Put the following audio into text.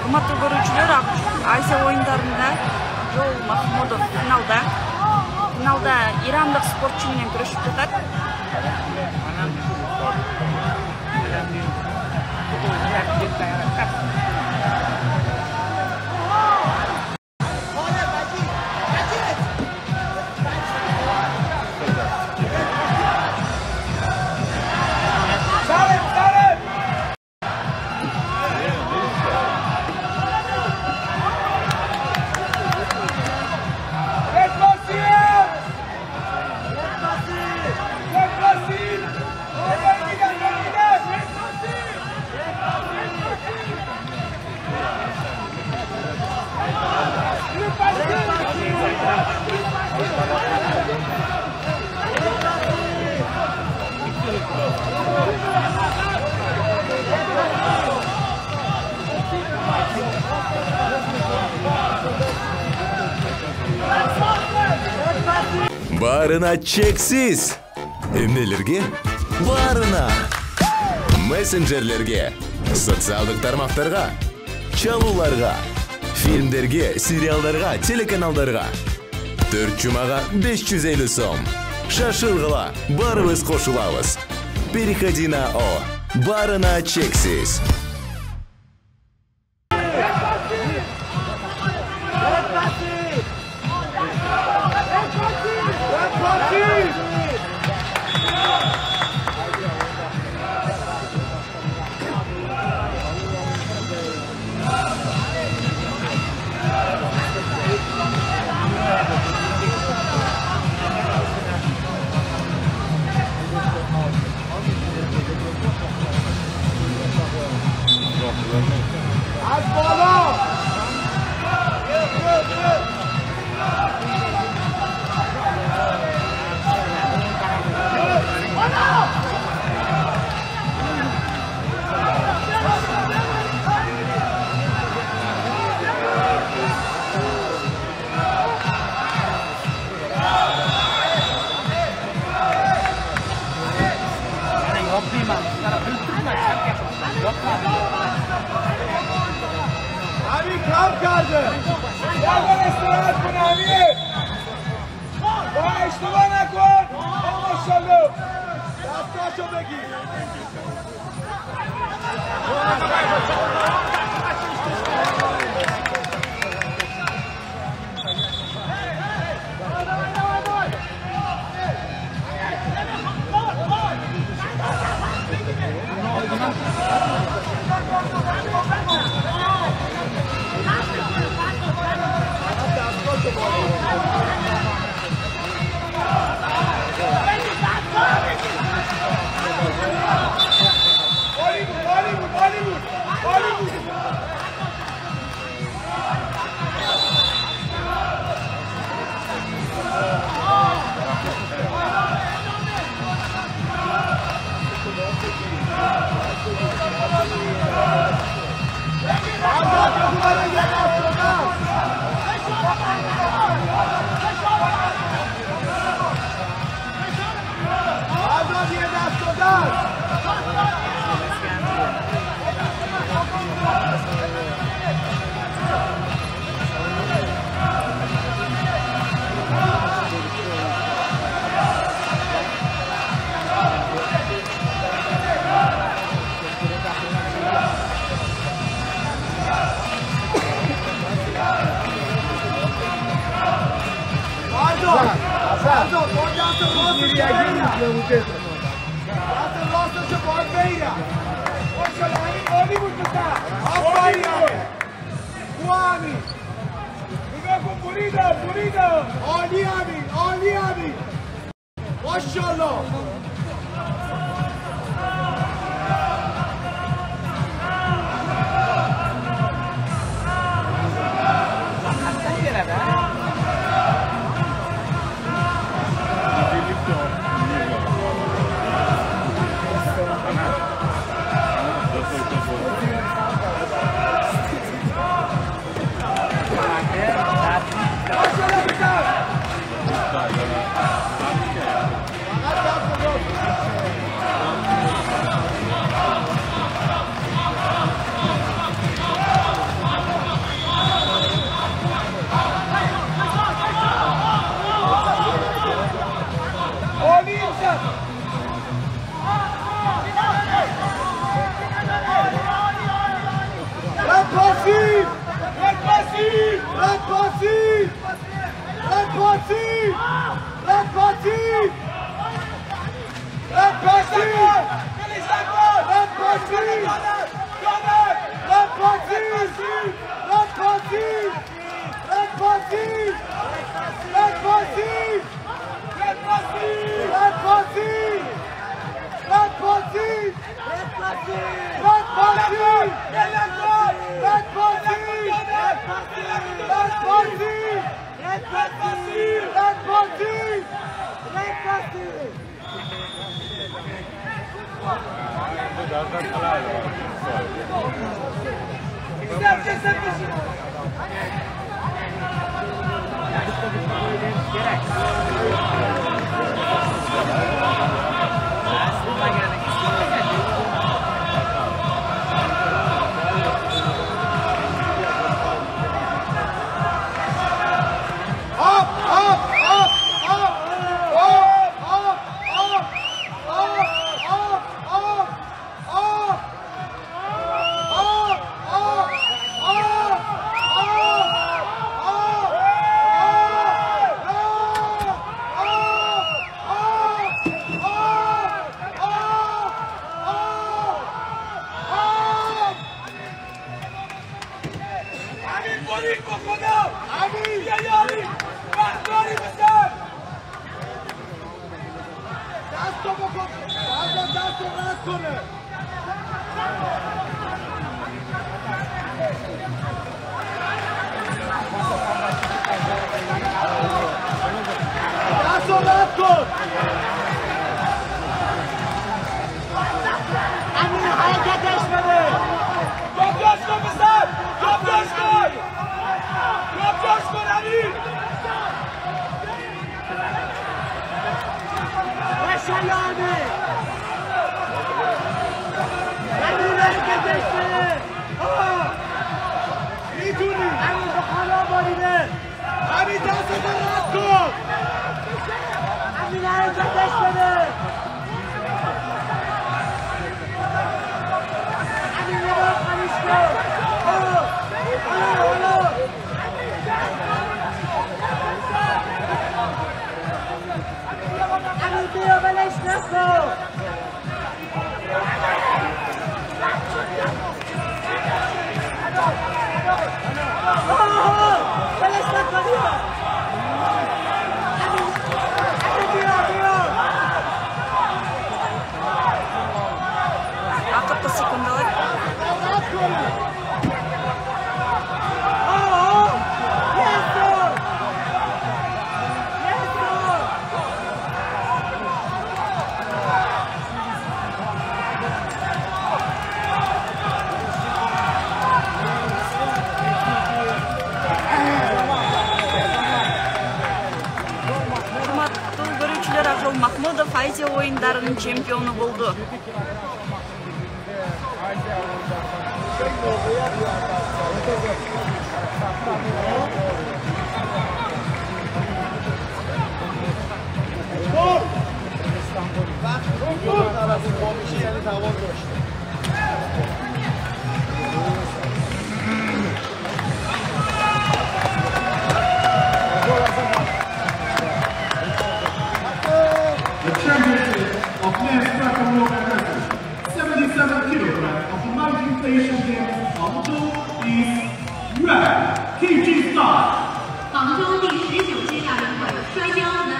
Hurmatli ko'ruvchilar, Osiyo o'yinlarida Joel Mahmudov finalda iranlik sportchi bilan kurashib ketadi. Barına cheksiz. Nelerge? Barına. Messengerlerge, sotsialдык tarmoqlarga, çalularga, filmlerge, seriallarga, telekanallarga. 4 cumaga 550 so'm. Şaşılgıla, barımız qo'shilamiz. Переходи на О. Barına cheksiz. Az بالا امیر کم کرده یادم استراحت کن امیر با اشتباه نکن ماشالله دستاشو بگیر راستشو باید بگیرم ماشاءالله عالی بود بسن آفرین امیر نگاه کن بریدم عالی امیر ماشاءالله Азия ойындарының чемпионы болды. The championship of men's track and field wrestling, 77 kilograms of the 19th Asian Games Hangzhou is red, KG Star. 杭州第19届亚运会摔跤